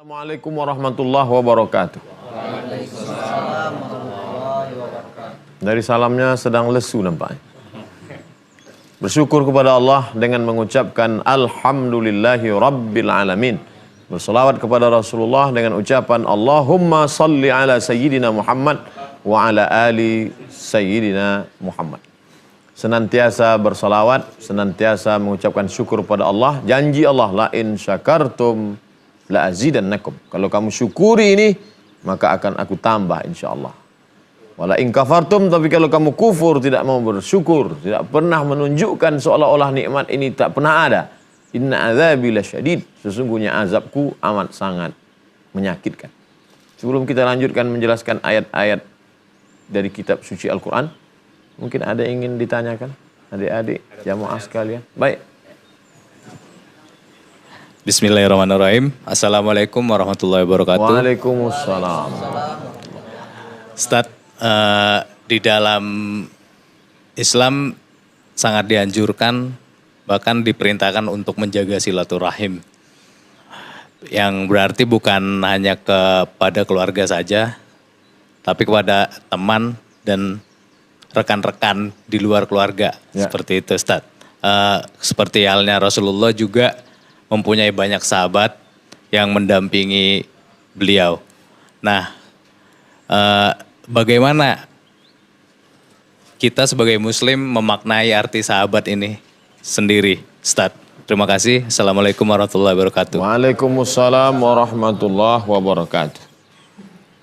Assalamualaikum warahmatullahi wabarakatuh. Dari salamnya sedang lesu nampaknya. Bersyukur kepada Allah dengan mengucapkan Alhamdulillahi Rabbil Alamin. Berselawat kepada Rasulullah dengan ucapan Allahumma salli ala Sayyidina Muhammad wa ala ali Sayyidina Muhammad. Senantiasa berselawat, senantiasa mengucapkan syukur kepada Allah. Janji Allah, la in syakartum la azidannakum. Kalau kamu syukuri ini, maka akan aku tambah insyaallah. Wala in kafartum, tapi kalau kamu kufur, tidak mau bersyukur, tidak pernah menunjukkan seolah-olah nikmat ini tak pernah ada. Inna azabi lasyadid, sesungguhnya azabku amat sangat menyakitkan. Sebelum kita lanjutkan menjelaskan ayat-ayat dari kitab suci Al-Quran, mungkin ada yang ingin ditanyakan adik-adik jamaah sekalian. Baik. Bismillahirrahmanirrahim. Assalamualaikum warahmatullahi wabarakatuh. Waalaikumsalam. Ustaz, di dalam Islam sangat dianjurkan, bahkan diperintahkan untuk menjaga silaturahim. Yang berarti bukan hanya kepada keluarga saja, tapi kepada teman dan rekan-rekan di luar keluarga. Ya. Seperti itu Ustaz. Seperti halnya Rasulullah juga mempunyai banyak sahabat yang mendampingi beliau. Nah, bagaimana kita sebagai muslim memaknai arti sahabat ini sendiri, Ustaz? Terima kasih. Assalamualaikum warahmatullahi wabarakatuh. Waalaikumsalam warahmatullahi wabarakatuh.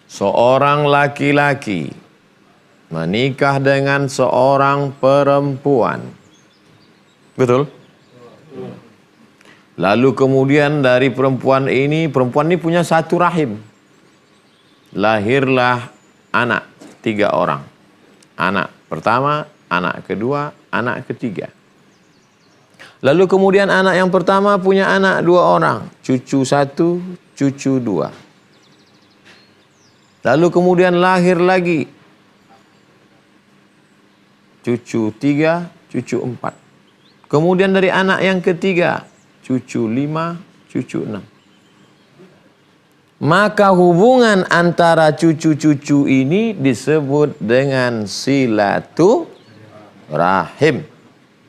Seorang laki-laki menikah dengan seorang perempuan. Betul? Lalu kemudian dari perempuan ini punya satu rahim. Lahirlah anak 3 orang. Anak pertama, anak kedua, anak ketiga. Lalu kemudian anak yang pertama punya anak 2 orang. Cucu 1, cucu 2. Lalu kemudian lahir lagi. Cucu 3, cucu 4. Kemudian dari anak yang ketiga, cucu 5, cucu 6. Maka hubungan antara cucu-cucu ini disebut dengan silaturahim.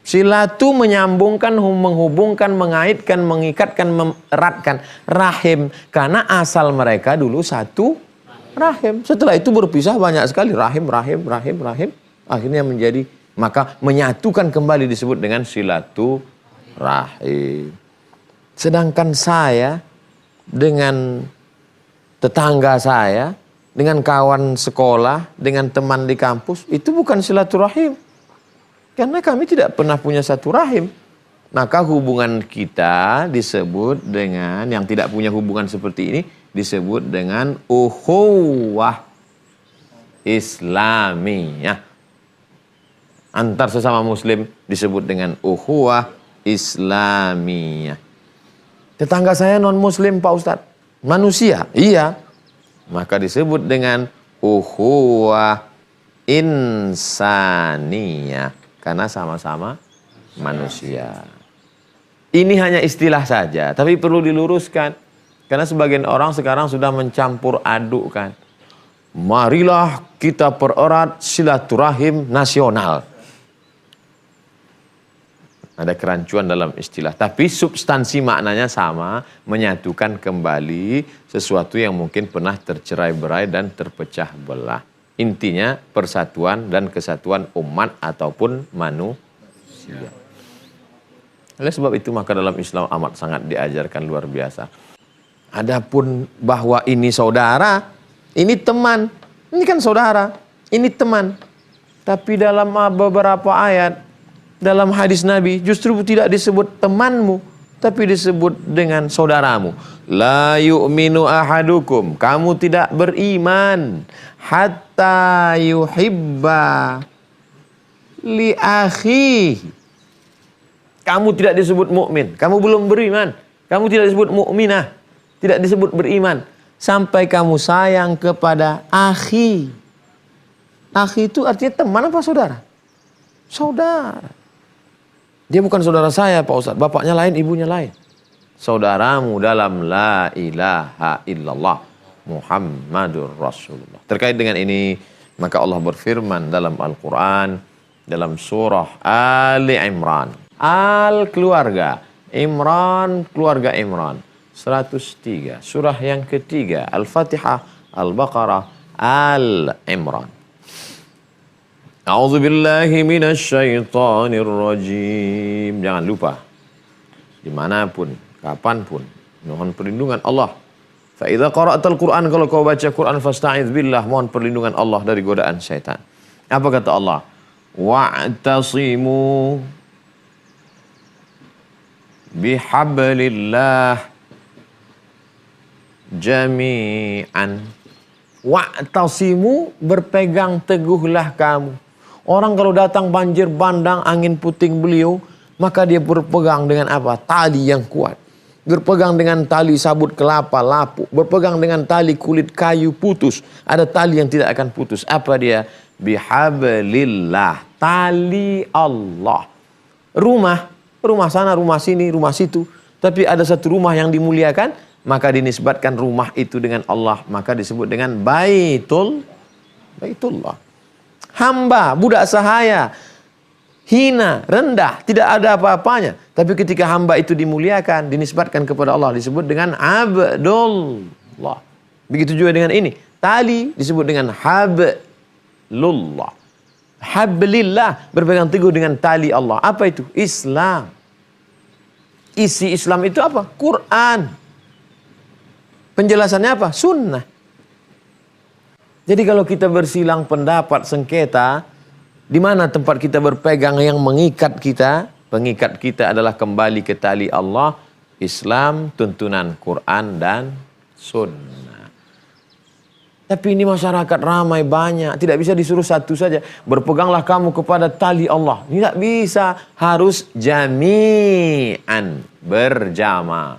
Silatu menyambungkan, menghubungkan, mengaitkan, mengikatkan, memeratkan. Rahim, karena asal mereka dulu satu rahim. Setelah itu berpisah banyak sekali. Rahim. Akhirnya menjadi, maka menyatukan kembali disebut dengan silaturahim. Sedangkan saya dengan tetangga saya, dengan kawan sekolah, dengan teman di kampus, itu bukan silaturahim. Karena kami tidak pernah punya satu rahim. Maka hubungan kita disebut dengan, yang tidak punya hubungan seperti ini, disebut dengan ukhuwah Islamiyah. Antar sesama muslim disebut dengan ukhuwah Islamiyah. Tetangga saya non muslim Pak Ustadz. Manusia, iya. Maka disebut dengan ukhuwah insaniyah. Karena sama-sama manusia. Ini hanya istilah saja, tapi perlu diluruskan. Karena sebagian orang sekarang sudah mencampur adukkan. Marilah kita pererat silaturahim nasional. Ada kerancuan dalam istilah. Tapi substansi maknanya sama. Menyatukan kembali sesuatu yang mungkin pernah tercerai-berai dan terpecah belah. Intinya persatuan dan kesatuan umat ataupun manusia. Oleh sebab itu maka dalam Islam amat sangat diajarkan luar biasa. Adapun bahwa ini saudara, ini teman. Ini kan saudara, ini teman. Tapi dalam beberapa ayat, dalam hadis Nabi justru tidak disebut temanmu, tapi disebut dengan saudaramu. La yu'minu ahadukum, kamu tidak beriman hatta yuhibba li akhihi. Kamu tidak disebut mukmin, kamu belum beriman. Kamu tidak disebut mukminah, tidak disebut beriman sampai kamu sayang kepada akhi. Akhi itu artinya teman apa saudara? Saudara. Dia bukan saudara saya Pak Ustadz. Bapaknya lain, ibunya lain. Saudaramu dalam la ilaha illallah Muhammadur Rasulullah. Terkait dengan ini, maka Allah berfirman dalam Al-Quran, dalam surah Ali Imran. Al-Keluarga. Imran, keluarga Imran. 103. Surah yang ketiga. Al-Fatihah, Al-Baqarah, Al-Imran. A'udzubillahi minasyaitonir rajim. Jangan lupa, dimanapun, kapanpun, mohon perlindungan Allah. Fa idza qara'tal Qur'an, kalau kau baca Quran, fasta'idz billah, mohon perlindungan Allah dari godaan syaitan. Apa kata Allah? Wa'tasimu bihablillah jami'an. Wa'tasimu, berpegang teguhlah kamu. Orang kalau datang banjir bandang, angin puting beliung, maka dia berpegang dengan apa? Tali yang kuat. Berpegang dengan tali sabut kelapa lapuk. Berpegang dengan tali kulit kayu putus. Ada tali yang tidak akan putus. Apa dia? Bihablillah. Tali Allah. Rumah sana, rumah sini, rumah situ. Tapi ada satu rumah yang dimuliakan, maka dinisbatkan rumah itu dengan Allah. Maka disebut dengan Baitullah. Hamba, budak sahaya, hina, rendah, tidak ada apa-apanya. Tapi ketika hamba itu dimuliakan, dinisbatkan kepada Allah, disebut dengan Abdullah. Begitu juga dengan ini. Tali disebut dengan Hablullah. Hablillah, berpegang teguh dengan tali Allah. Apa itu? Islam. Isi Islam itu apa? Quran. Penjelasannya apa? Sunnah. Jadi kalau kita bersilang pendapat, sengketa, di mana tempat kita berpegang yang mengikat kita? Pengikat kita adalah kembali ke tali Allah, Islam, tuntunan Quran dan Sunnah. Tapi ini masyarakat ramai banyak, tidak bisa disuruh satu saja. Berpeganglah kamu kepada tali Allah. Tidak bisa, harus jami'an, berjamaah.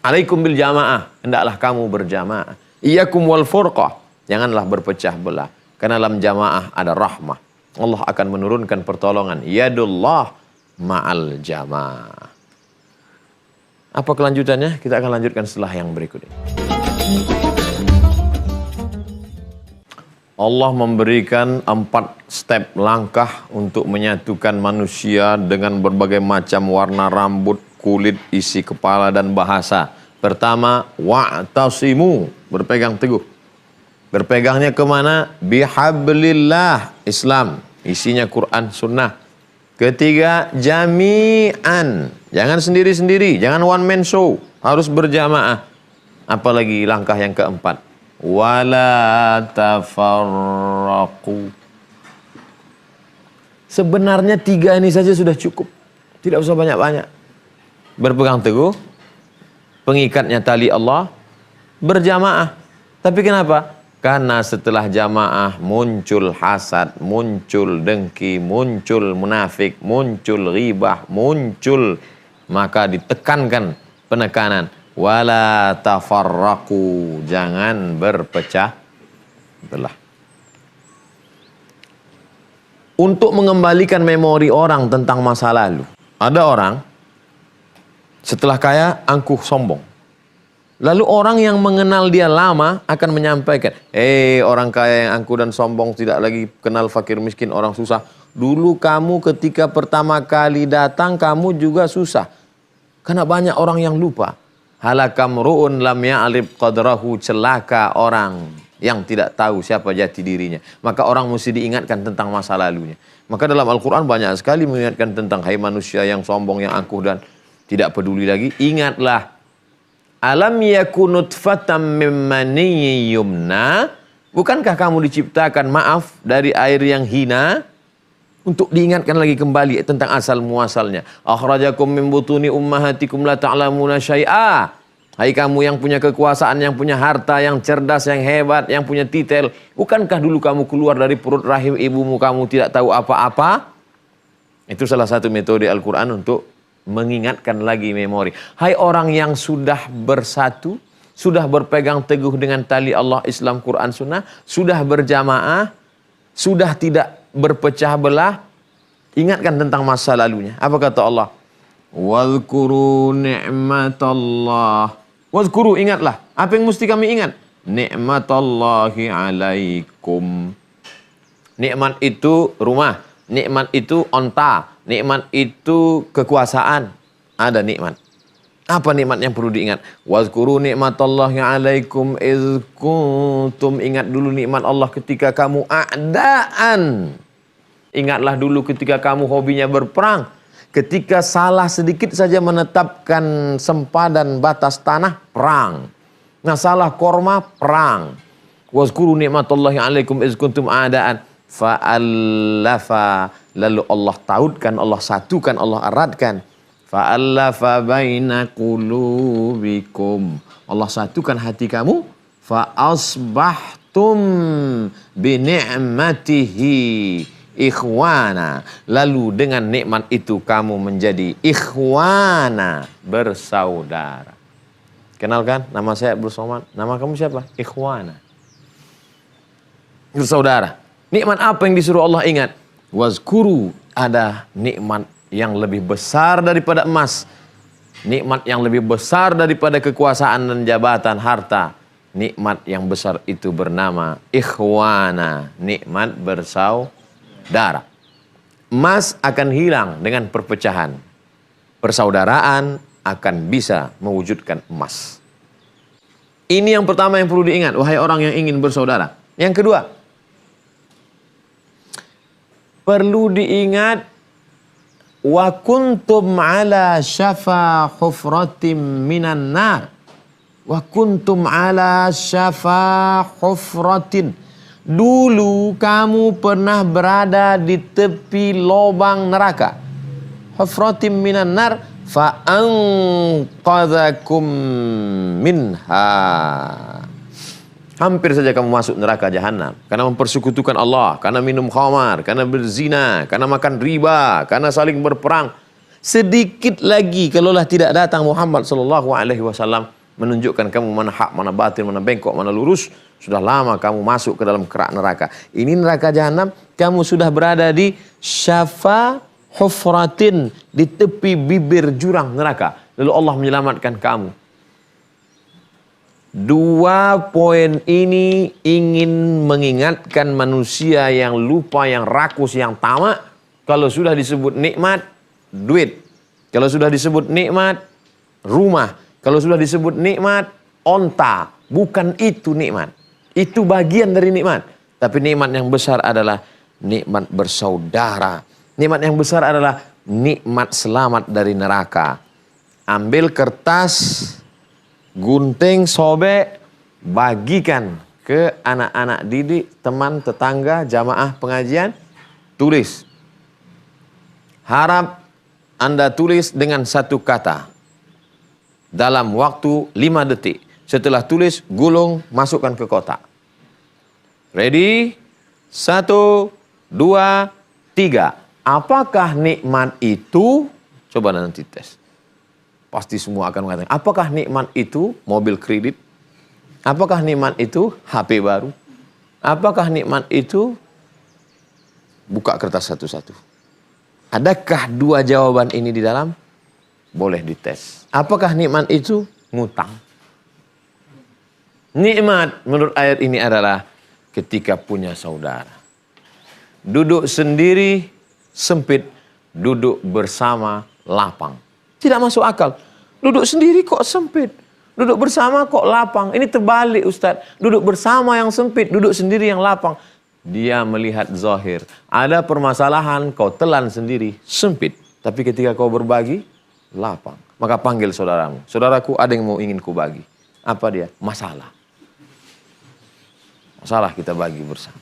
Alaikum bil jamaah, hendaklah kamu berjamaah. Iyyakum wal furqah, janganlah berpecah belah. Karena dalam jamaah ada rahmah. Allah akan menurunkan pertolongan. Yadullah ma'al jamaah. Apa kelanjutannya? Kita akan lanjutkan setelah yang berikut ini. Allah memberikan 4 step langkah untuk menyatukan manusia dengan berbagai macam warna rambut, kulit, isi kepala, dan bahasa. Pertama, wa'tasimu, berpegang teguh. Berpegangnya kemana? Bihablillah, Islam. Isinya Quran, Sunnah. Ketiga, jami'an. Jangan sendiri-sendiri, jangan one man show. Harus berjamaah. Apalagi langkah yang keempat. Wala tafarraqu. Sebenarnya 3 ini saja sudah cukup. Tidak usah banyak-banyak. Berpegang teguh, pengikatnya tali Allah, berjamaah. Tapi kenapa? Karena setelah jamaah muncul hasad, muncul dengki, muncul munafik, muncul ghibah, muncul, maka ditekankan penekanan. Wala tafarraqu, jangan berpecah belah. Untuk mengembalikan memori orang tentang masa lalu. Ada orang setelah kaya angkuh sombong. Lalu orang yang mengenal dia lama akan menyampaikan, orang kaya yang angkuh dan sombong, tidak lagi kenal fakir miskin, orang susah. Dulu kamu ketika pertama kali datang kamu juga susah. Karena banyak orang yang lupa. Halakam ru'un lam ya'rif qadrahu, celaka orang yang tidak tahu siapa jati dirinya. Maka orang mesti diingatkan tentang masa lalunya. Maka dalam Al-Quran banyak sekali mengingatkan tentang hai manusia yang sombong, yang angkuh dan tidak peduli lagi. Ingatlah. Alam yakun nutfatam mim maniyyin yumna. Bukankah kamu diciptakan, maaf, dari air yang hina? Untuk diingatkan lagi kembali tentang asal muasalnya. Akhrajakum min butuni ummahatikum la ta'lamuna syai'a. Hai kamu yang punya kekuasaan, yang punya harta, yang cerdas, yang hebat, yang punya titel. Bukankah dulu kamu keluar dari perut rahim ibumu, kamu tidak tahu apa-apa? Itu salah satu metode Al-Quran untuk mengingatkan lagi memori. Hai orang yang sudah bersatu, sudah berpegang teguh dengan tali Allah, Islam, Quran, Sunnah, sudah berjamaah, sudah tidak berpecah belah, ingatkan tentang masa lalunya. Apa kata Allah? Wadhkuru ni'matallah. Wadhkuru, ingatlah. Apa yang mesti kami ingat? Ni'matallahi alaikum. Nikmat itu rumah, nikmat itu onta, nikmat itu kekuasaan. Ada nikmat. Apa nikmat yang perlu diingat? Wazkuru ni'matallahi alaikum iz kuntum. Ingat dulu nikmat Allah ketika kamu a'daan. Ingatlah dulu ketika kamu hobinya berperang. Ketika salah sedikit saja menetapkan sempadan batas tanah, perang. Nah, salah korma, perang. Wazkuru ni'matallahi alaikum iz kuntum a'daan. Fa'allafa. Lalu Allah tautkan, Allah satukan, Allah eratkan. Fa'allafa baina qulubikum. Allah satukan hati kamu. Fa'asbahtum bini'matihi ikhwana. Lalu dengan nikmat itu kamu menjadi ikhwana, bersaudara. Kenalkan, nama saya Abdul Somad. Nama kamu siapa? Ikhwana, bersaudara. Nikmat apa yang disuruh Allah ingat? Wazkuru, ada nikmat yang lebih besar daripada emas. Nikmat yang lebih besar daripada kekuasaan dan jabatan, harta. Nikmat yang besar itu bernama ikhwana, nikmat bersaudara. Emas akan hilang dengan perpecahan. Persaudaraan akan bisa mewujudkan emas. Ini yang pertama yang perlu diingat, wahai orang yang ingin bersaudara. Yang kedua, perlu diingat, wa kuntum ala syafa hufratim minan nar. Wa kuntum ala syafa hufratin. Dulu kamu pernah berada di tepi lubang neraka. Hufratim minan nar fa anqadhakum minha. Hampir saja kamu masuk neraka jahanam karena mempersekutukan Allah, karena minum khamar, karena berzina, karena makan riba, karena saling berperang. Sedikit lagi kalaulah tidak datang Muhammad sallallahu alaihi wasallam menunjukkan kamu mana hak, mana batil, mana bengkok, mana lurus, sudah lama kamu masuk ke dalam kerak neraka. Ini neraka jahanam, kamu sudah berada di syafa hufratin, di tepi bibir jurang neraka. Lalu Allah menyelamatkan kamu. Dua poin ini ingin mengingatkan manusia yang lupa, yang rakus, yang tamak. Kalau sudah disebut nikmat, duit. Kalau sudah disebut nikmat, rumah. Kalau sudah disebut nikmat, onta. Bukan itu nikmat. Itu bagian dari nikmat. Tapi nikmat yang besar adalah nikmat bersaudara. Nikmat yang besar adalah nikmat selamat dari neraka. Ambil kertas, gunting, sobek, bagikan ke anak-anak didik, teman, tetangga, jamaah pengajian, tulis. Harap Anda tulis dengan satu kata dalam waktu 5 detik. Setelah tulis, gulung, masukkan ke kotak. Ready? 1, 2, 3. Apakah nikmat itu? Coba nanti tes. Pasti semua akan mengatakan, apakah nikmat itu mobil kredit? Apakah nikmat itu HP baru? Apakah nikmat itu buka kertas satu-satu? Adakah dua jawaban ini di dalam? Boleh dites. Apakah nikmat itu ngutang? Nikmat menurut ayat ini adalah ketika punya saudara. Duduk sendiri sempit, duduk bersama lapang. Tidak masuk akal. Duduk sendiri kok sempit. Duduk bersama kok lapang. Ini terbalik Ustaz. Duduk bersama yang sempit, duduk sendiri yang lapang. Dia melihat zahir. Ada permasalahan, kau telan sendiri, sempit. Tapi ketika kau berbagi, lapang. Maka panggil saudaramu. Saudaraku, ada yang ingin ku bagi. Apa dia? Masalah. Masalah kita bagi bersama.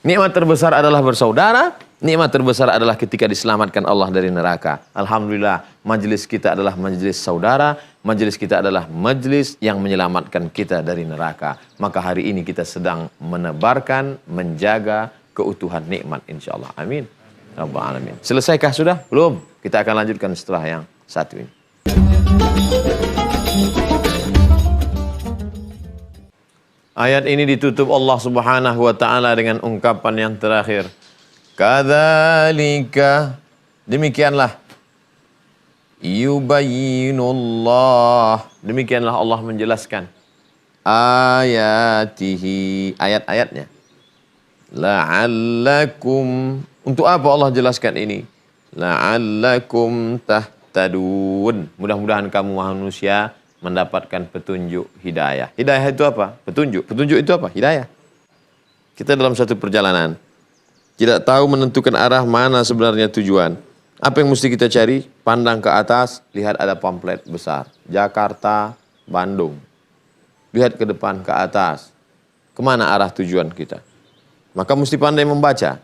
Nikmat terbesar adalah bersaudara. Nikmat terbesar adalah ketika diselamatkan Allah dari neraka. Alhamdulillah, majelis kita adalah majelis saudara. Majelis kita adalah majelis yang menyelamatkan kita dari neraka. Maka hari ini kita sedang menebarkan, menjaga keutuhan nikmat insyaAllah. Amin. Rabbal alamin. Selesaikah sudah? Belum. Kita akan lanjutkan setelah yang satu ini. Ayat ini ditutup Allah Subhanahu wa taala dengan ungkapan yang terakhir. Kadzalika, demikianlah. Yubayyinullah, demikianlah Allah menjelaskan ayatihi, ayat-ayatnya. La'allakum, untuk apa Allah jelaskan ini? La'allakum tahtadun, mudah-mudahan kamu manusia mendapatkan petunjuk hidayah. Hidayah itu apa? Petunjuk. Petunjuk itu apa? Hidayah. Kita dalam satu perjalanan, tidak tahu menentukan arah mana sebenarnya tujuan. Apa yang mesti kita cari? Pandang ke atas, lihat ada pamflet besar. Jakarta, Bandung. Lihat ke depan, ke atas. Kemana arah tujuan kita? Maka mesti pandai membaca.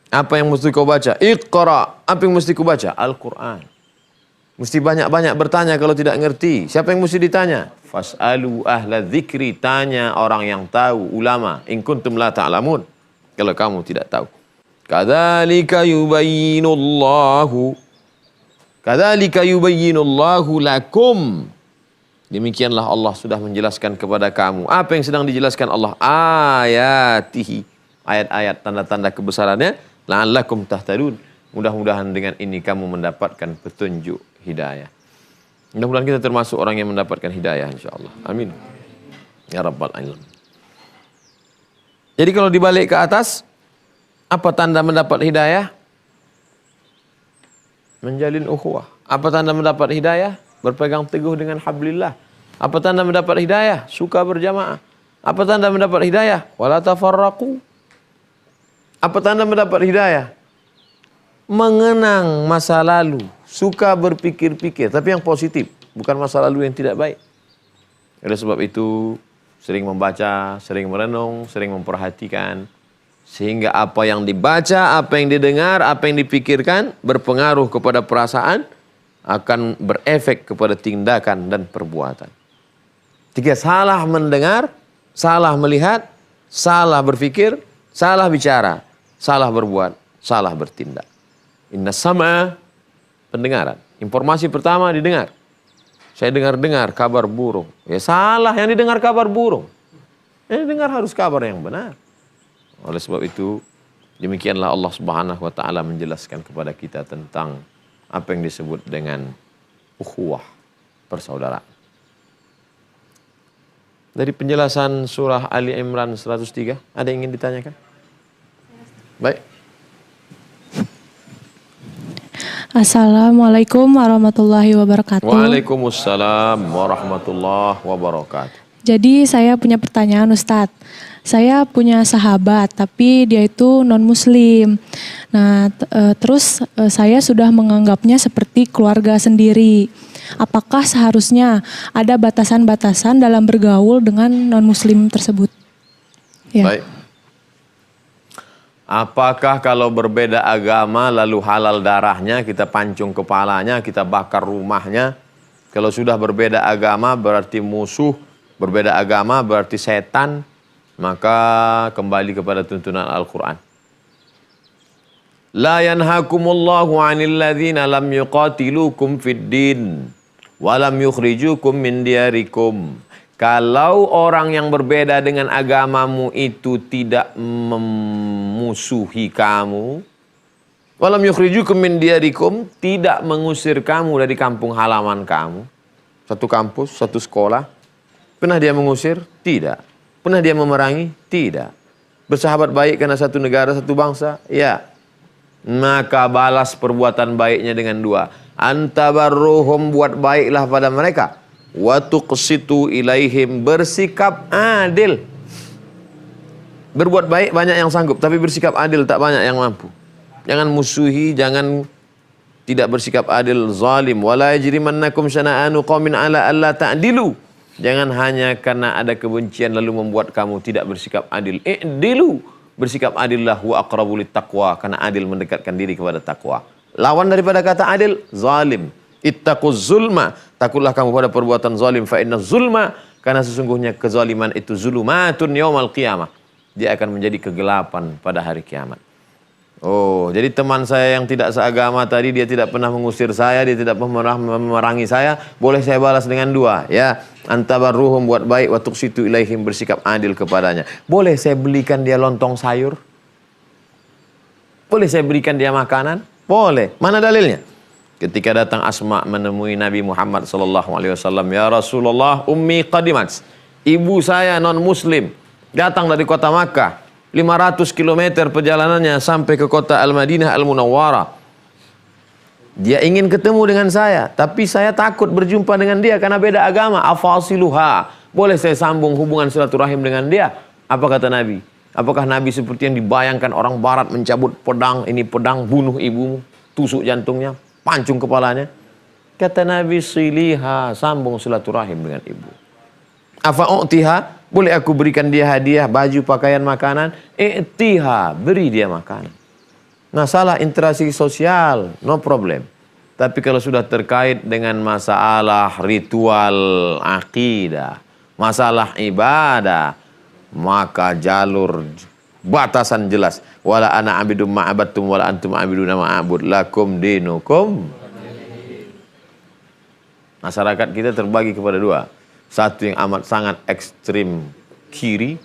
Apa yang mesti kau baca? Iqra. Apa yang mesti kau baca? Al-Quran. Mesti banyak-banyak bertanya kalau tidak ngerti. Siapa yang mesti ditanya? Fas'alu ahla dzikri. Tanya orang yang tahu, ulama. In kuntum la ta'lamun. Kalau kamu tidak tahu. Kadzalika yubayyinullahu. Kadzalika yubayyinullahu lakum. Demikianlah Allah sudah menjelaskan kepada kamu. Apa yang sedang dijelaskan Allah? Ayatihi. Ayat-ayat tanda-tanda kebesarannya. La'allakum tahtadun. Mudah-mudahan dengan ini kamu mendapatkan petunjuk hidayah. Mudah-mudahan kita termasuk orang yang mendapatkan hidayah insyaAllah. Amin. Ya Rabbal Alamin. Jadi kalau dibalik ke atas, apa tanda mendapat hidayah? Menjalin ukhuwah. Apa tanda mendapat hidayah? Berpegang teguh dengan hablillah. Apa tanda mendapat hidayah? Suka berjamaah. Apa tanda mendapat hidayah? Wala tafarraqu. Apa tanda mendapat hidayah? Mengenang masa lalu. Suka berpikir-pikir. Tapi yang positif. Bukan masa lalu yang tidak baik. Oleh sebab itu, sering membaca, sering merenung, sering memperhatikan. Sehingga apa yang dibaca, apa yang didengar, apa yang dipikirkan berpengaruh kepada perasaan, akan berefek kepada tindakan dan perbuatan. Tiga, salah mendengar, salah melihat, salah berpikir, salah bicara, salah berbuat, salah bertindak. Inna sama, pendengaran. Informasi pertama didengar. Saya dengar-dengar kabar burung. Ya salah, yang didengar kabar burung. Yang didengar harus kabar yang benar. Oleh sebab itu, demikianlah Allah Subhanahu wa taala menjelaskan kepada kita tentang apa yang disebut dengan ukhuwah, persaudaraan. Dari penjelasan surah Ali Imran 103, ada yang ingin ditanyakan? Baik. Assalamualaikum warahmatullahi wabarakatuh. Waalaikumsalam warahmatullahi wabarakatuh. Jadi saya punya pertanyaan Ustadz. Saya punya sahabat tapi dia itu non-muslim. Nah terus saya sudah menganggapnya seperti keluarga sendiri. Apakah seharusnya ada batasan-batasan dalam bergaul dengan non-muslim tersebut? Ya. Baik. Apakah kalau berbeda agama lalu halal darahnya, kita pancung kepalanya, kita bakar rumahnya? Kalau sudah berbeda agama berarti musuh, berbeda agama berarti setan, maka kembali kepada tuntunan Al-Quran. La yanhakumullahu 'anil ladzina lam yuqatilukum fid din wa lam yukhrijukum min diyarikum. Kalau orang yang berbeda dengan agamamu itu tidak memusuhi kamu, walam yukhrijukum min diyarikum, tidak mengusir kamu dari kampung halaman kamu, satu kampus, satu sekolah, pernah dia mengusir? Tidak. Pernah dia memerangi? Tidak. Bersahabat baik karena satu negara, satu bangsa? Ya. Maka balas perbuatan baiknya dengan dua. Antabarruhum, buat baiklah pada mereka. Wa tuqsitu ilaihim, bersikap adil. Berbuat baik banyak yang sanggup, tapi bersikap adil tak banyak yang mampu. Jangan musuhi, jangan tidak bersikap adil, zalim. Wala yajrimannakum syana'anu qaumin ala alla ta'dilu. Jangan hanya karena ada kebencian lalu membuat kamu tidak bersikap adil. I'dilu, bersikap adillah wa aqrabu littaqwa, karena adil mendekatkan diri kepada takwa. Lawan daripada kata adil, zalim. Ittaquz zulma, takutlah kamu pada perbuatan zalim, fa inna zulma, karena sesungguhnya kezaliman itu zulumatun yaumal qiyamah. Dia akan menjadi kegelapan pada hari kiamat. Oh, jadi teman saya yang tidak seagama tadi, dia tidak pernah mengusir saya, dia tidak pernah memerangi saya, boleh saya balas dengan dua, ya. Antabarruhum, buat baik, wa tuqsitu ilaihim, bersikap adil kepadanya. Boleh saya belikan dia lontong sayur? Boleh saya berikan dia makanan? Boleh. Mana dalilnya? Ketika datang Asma menemui Nabi Muhammad SAW, ya Rasulullah, ummi qadimat. Ibu saya non muslim, datang dari kota Makkah, 500 km perjalanannya sampai ke kota Al-Madinah Al-Munawwarah. Dia ingin ketemu dengan saya, tapi saya takut berjumpa dengan dia karena beda agama. Afasiluha. Boleh saya sambung hubungan silaturahim dengan dia? Apa kata Nabi? Apakah Nabi seperti yang dibayangkan orang barat mencabut pedang, ini pedang, bunuh ibumu, tusuk jantungnya, pancung kepalanya? Kata Nabi, siliha, sambung silaturahim dengan ibu. Afa'u'tiha, boleh aku berikan dia hadiah, baju, pakaian, makanan? I'tiha, beri dia makanan. Masalah interaksi sosial, no problem. Tapi kalau sudah terkait dengan masalah ritual akidah, masalah ibadah, maka jalur batasan jelas. Wala ana abidum ma'abattum wala antum abiduna ma'abud lakum dinukum. Masyarakat kita terbagi kepada dua. Satu yang amat sangat ekstrim kiri,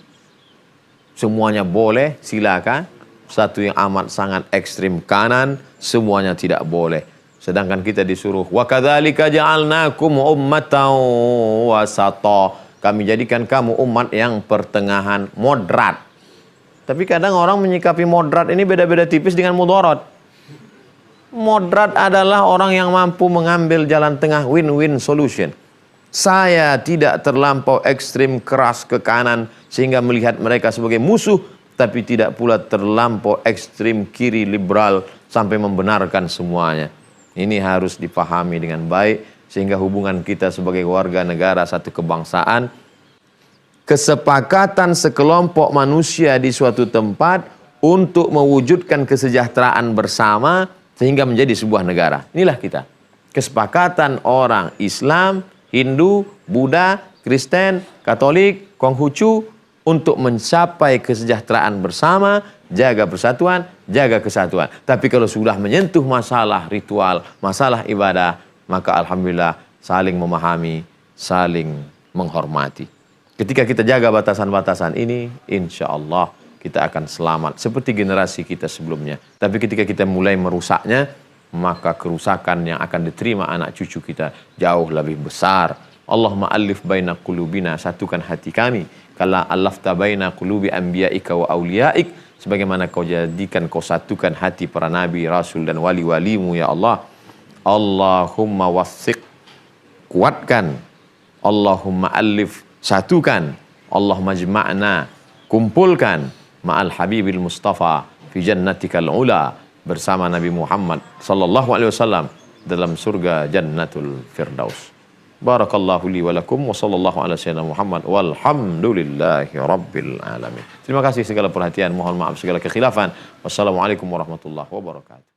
semuanya boleh, silakan. Satu yang amat sangat ekstrim kanan, semuanya tidak boleh. Sedangkan kita disuruh, wa kadzalika ja'alnakum ummatan wasata. Kami jadikan kamu umat yang pertengahan, moderat. Tapi kadang orang menyikapi moderat ini beda-beda tipis dengan mudarat. Moderat adalah orang yang mampu mengambil jalan tengah, win-win solution. Saya tidak terlampau ekstrim keras ke kanan sehingga melihat mereka sebagai musuh, tapi tidak pula terlampau ekstrim kiri liberal sampai membenarkan semuanya. Ini harus dipahami dengan baik sehingga hubungan kita sebagai warga negara satu kebangsaan, kesepakatan sekelompok manusia di suatu tempat untuk mewujudkan kesejahteraan bersama sehingga menjadi sebuah negara. Inilah kita. Kesepakatan orang Islam, Hindu, Buddha, Kristen, Katolik, Konghucu untuk mencapai kesejahteraan bersama, jaga persatuan, jaga kesatuan. Tapi kalau sudah menyentuh masalah ritual, masalah ibadah, maka alhamdulillah saling memahami, saling menghormati. Ketika kita jaga batasan-batasan ini, insya Allah kita akan selamat seperti generasi kita sebelumnya. Tapi ketika kita mulai merusaknya, maka kerusakan yang akan diterima anak cucu kita jauh lebih besar. Allahumma alif baina qulubina, satukan hati kami. Kala alafta baina qulubi anbiya'ika wa awliya'ik, sebagaimana kau jadikan, kau satukan hati para nabi, rasul dan wali-walimu ya Allah. Allahumma wafiq, kuatkan. Allahumma alif, satukan. Allahumma jma'na, kumpulkan ma'al habibil mustafa fi jannatikal ula, bersama Nabi Muhammad sallallahu alaihi wasallam dalam surga Jannatul Firdaus. Barakallahu li wa lakum wa sallallahu ala sayyidina Muhammad walhamdulillahi rabbil alamin. Terima kasih segala perhatian, mohon maaf segala kekhilafan. Wassalamualaikum warahmatullahi wabarakatuh.